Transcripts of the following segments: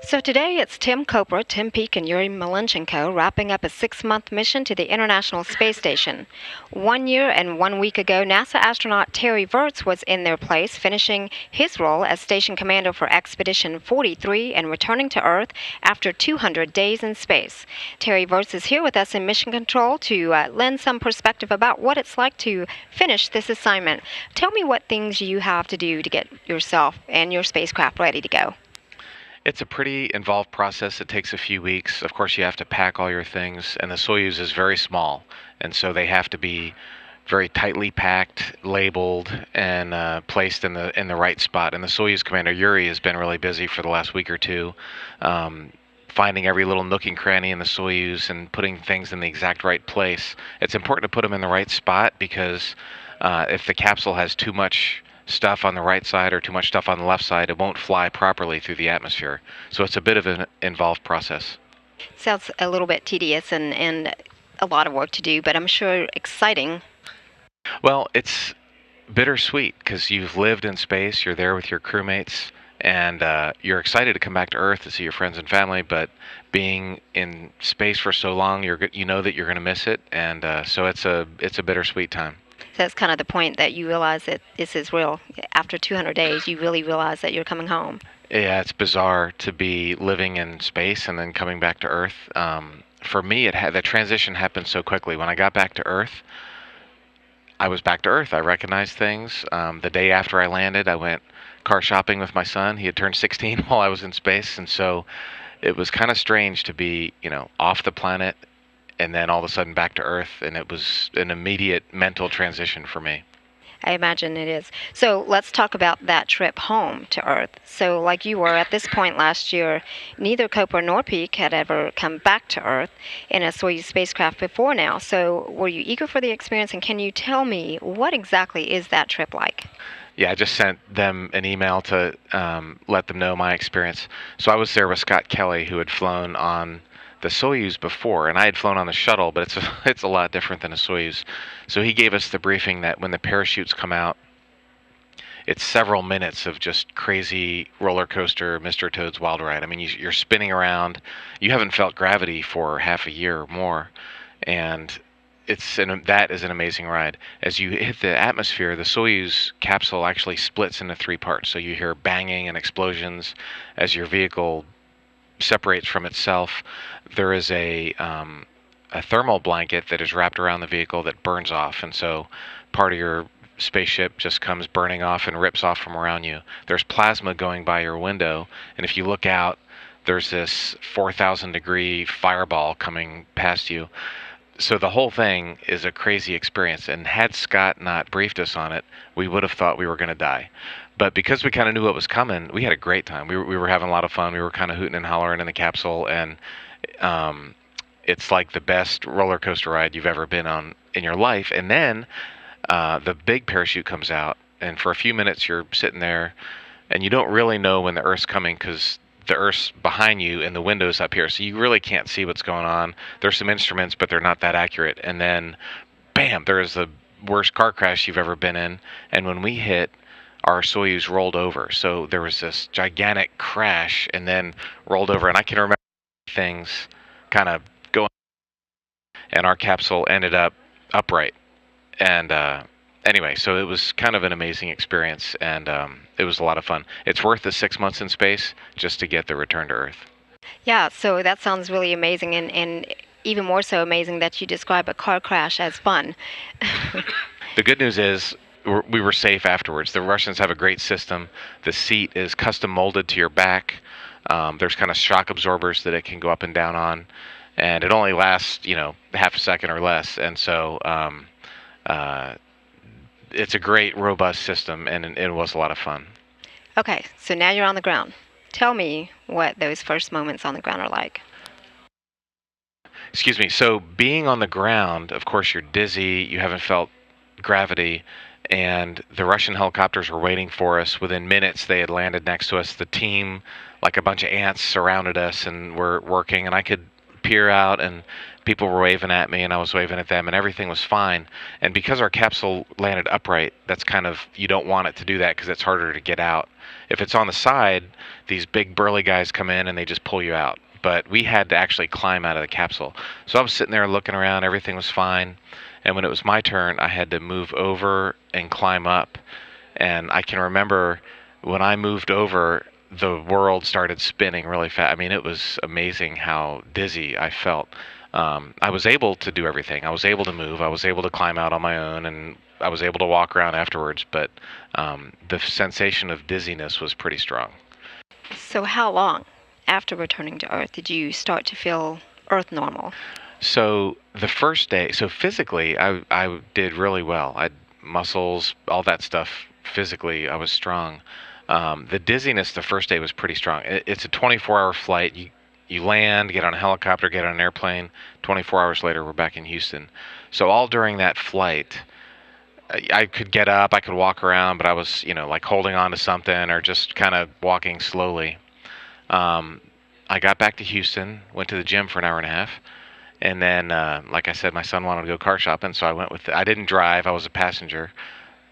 So today it's Tim Kopra, Tim Peake, and Yuri Malenchenko wrapping up a 6-month mission to the International Space Station. 1 year and 1 week ago, NASA astronaut Terry Virts was in their place, finishing his role as station commander for Expedition 43 and returning to Earth after 200 days in space. Terry Virts is here with us in Mission Control to lend some perspective about what it's like to finish this assignment. Tell me what things you have to do to get yourself and your spacecraft ready to go. It's a pretty involved process. It takes a few weeks. Of course, you have to pack all your things, and the Soyuz is very small, and so they have to be very tightly packed, labeled, and placed in the right spot. And the Soyuz commander Yuri has been really busy for the last week or two, finding every little nook and cranny in the Soyuz and putting things in the exact right place. It's important to put them in the right spot because if the capsule has too much stuff on the right side or too much stuff on the left side, it won't fly properly through the atmosphere. So it's a bit of an involved process. Sounds a little bit tedious and a lot of work to do, but I'm sure exciting. Well, it's bittersweet because you've lived in space, you're there with your crewmates, and you're excited to come back to Earth to see your friends and family. But being in space for so long, you know that you're going to miss it, and so it's a bittersweet time. So that's kind of the point that you realize that this is real. After 200 days, you really realize that you're coming home. Yeah, it's bizarre to be living in space and then coming back to Earth. For me, the transition happened so quickly. When I got back to Earth, I was back to Earth. I recognized things. The day after I landed, I went car shopping with my son. He had turned 16 while I was in space, and so it was kind of strange to be, off the planet and then all of a sudden back to Earth, and it was an immediate mental transition for me. I imagine it is. So let's talk about that trip home to Earth. So, like you were at this point last year, neither Cooper nor Peake had ever come back to Earth in a Soyuz spacecraft before now. So, were you eager for the experience? And can you tell me what exactly is that trip like? Yeah, I just sent them an email to let them know my experience. So I was there with Scott Kelly, who had flown on the Soyuz before, and I had flown on the shuttle, but it's a lot different than a Soyuz. So he gave us the briefing that when the parachutes come out, it's several minutes of just crazy roller coaster, Mr. Toad's Wild Ride. I mean, you're spinning around. You haven't felt gravity for half a year or more, and that is an amazing ride. As you hit the atmosphere, the Soyuz capsule actually splits into three parts. So you hear banging and explosions as your vehicle separates from itself. There is a thermal blanket that is wrapped around the vehicle that burns off, and so part of your spaceship just comes burning off and rips off from around you. There's plasma going by your window, and if you look out, there's this 4,000 degree fireball coming past you. So the whole thing is a crazy experience, and had Scott not briefed us on it, we would have thought we were going to die. But because we kind of knew what was coming, we had a great time. We were having a lot of fun. We were kind of hooting and hollering in the capsule, and it's like the best roller coaster ride you've ever been on in your life. And then the big parachute comes out, and for a few minutes you're sitting there, and you don't really know when the Earth's coming because the Earth's behind you and the window's up here, so you really can't see what's going on. There's some instruments, but they're not that accurate. And then, bam, there is the worst car crash you've ever been in. And when we hit, our Soyuz rolled over. So there was this gigantic crash and then rolled over. And I can remember things kind of going, and our capsule ended up upright. And anyway, so it was kind of an amazing experience, and it was a lot of fun. It's worth the 6 months in space just to get the return to Earth. Yeah, so that sounds really amazing, and even more so amazing that you describe a car crash as fun. The good news is we were safe afterwards. The Russians have a great system. The seat is custom molded to your back. There's kind of shock absorbers that it can go up and down on, and it only lasts, half a second or less. And so it's a great, robust system, and it was a lot of fun. Okay, so now you're on the ground. Tell me what those first moments on the ground are like. Excuse me. So being on the ground, of course, you're dizzy. You haven't felt gravity, and the Russian helicopters were waiting for us. Within minutes, they had landed next to us. The team, like a bunch of ants, surrounded us and were working, and I could peer out and people were waving at me and I was waving at them and everything was fine. And because our capsule landed upright, that's kind of, you don't want it to do that because it's harder to get out. If it's on the side, these big burly guys come in and they just pull you out. But we had to actually climb out of the capsule. So I was sitting there looking around, everything was fine. And when it was my turn, I had to move over and climb up. And I can remember when I moved over, the world started spinning really fast. I mean, it was amazing how dizzy I felt. I was able to do everything. I was able to move. I was able to climb out on my own, and I was able to walk around afterwards. But the sensation of dizziness was pretty strong. So how long after returning to Earth did you start to feel Earth normal? So the first day, so physically, I did really well. I had muscles, all that stuff. Physically, I was strong. The dizziness the first day was pretty strong. It's a 24-hour flight. You land, get on a helicopter, get on an airplane. 24 hours later, we're back in Houston. So all during that flight, I could get up, I could walk around, but I was, like holding on to something or just kind of walking slowly. I got back to Houston, went to the gym for an hour and a half, and then, like I said, my son wanted to go car shopping, so I went with. I didn't drive; I was a passenger.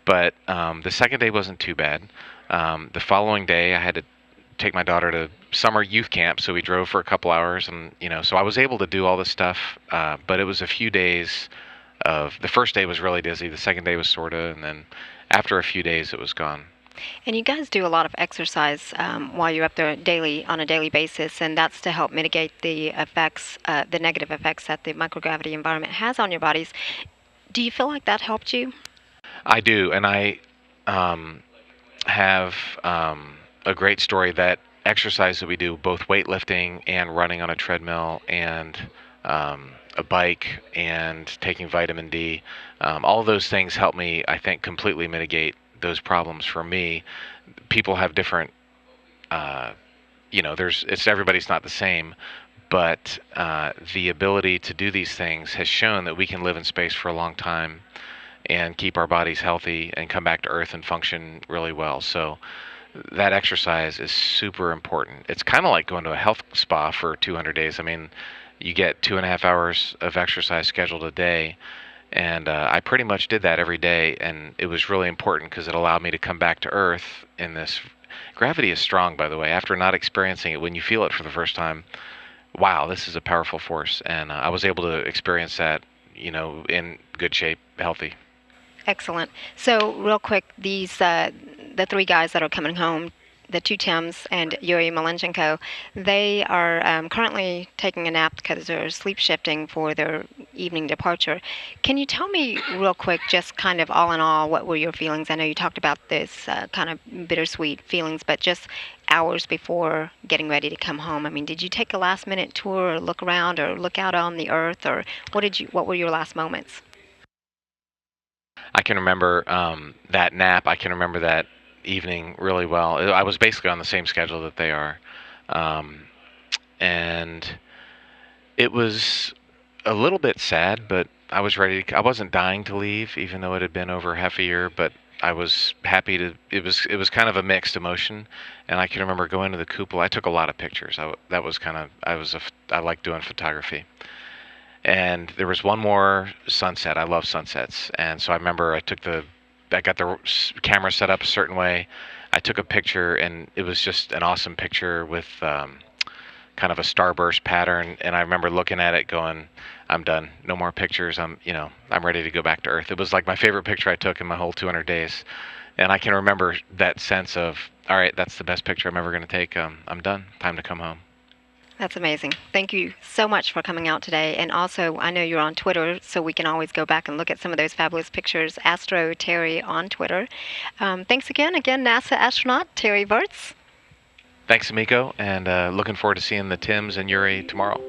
But the second day wasn't too bad. The following day, I had to take my daughter to summer youth camp, so we drove for a couple hours, and so I was able to do all this stuff. But it was a few days of. The first day was really dizzy. The second day was sorta, and then after a few days, it was gone. And you guys do a lot of exercise while you're up there on a daily basis, and that's to help mitigate the effects, the negative effects that the microgravity environment has on your bodies. Do you feel like that helped you? I do, and I have a great story. That exercise that we do, both weightlifting and running on a treadmill and a bike and taking vitamin D, all of those things help me, I think, completely mitigate those problems for me. People have different, everybody's not the same, but the ability to do these things has shown that we can live in space for a long time and keep our bodies healthy and come back to Earth and function really well. So that exercise is super important. It's kind of like going to a health spa for 200 days. I mean, you get 2.5 hours of exercise scheduled a day, and I pretty much did that every day, and it was really important because it allowed me to come back to Earth in this. Gravity is strong, by the way. After not experiencing it, when you feel it for the first time, wow, this is a powerful force, and I was able to experience that, in good shape, healthy. Excellent. So, real quick, the three guys that are coming home, the two Tims and Yuri Malenchenko, they are currently taking a nap because they're sleep shifting for their evening departure. Can you tell me real quick, just kind of all in all, what were your feelings? I know you talked about this kind of bittersweet feelings, but just hours before getting ready to come home. I mean, did you take a last-minute tour or look around or look out on the Earth, or what were your last moments? I can remember that nap. I can remember that evening really well. I was basically on the same schedule that they are. And it was a little bit sad, but I was ready. I wasn't dying to leave, even though it had been over half a year, but I was happy to. It was kind of a mixed emotion, and I can remember going to the cupola. I took a lot of pictures. I like doing photography. And there was one more sunset. I love sunsets. And so I remember I got the camera set up a certain way. I took a picture, and it was just an awesome picture with kind of a starburst pattern. And I remember looking at it going, I'm done. No more pictures. I'm ready to go back to Earth. It was like my favorite picture I took in my whole 200 days. And I can remember that sense of, all right, that's the best picture I'm ever going to take. I'm done. Time to come home. That's amazing. Thank you so much for coming out today. And also, I know you're on Twitter, so we can always go back and look at some of those fabulous pictures. Astro Terry on Twitter. Thanks again, NASA astronaut Terry Virts. Thanks, Amiko, and looking forward to seeing the Tims and Yuri tomorrow.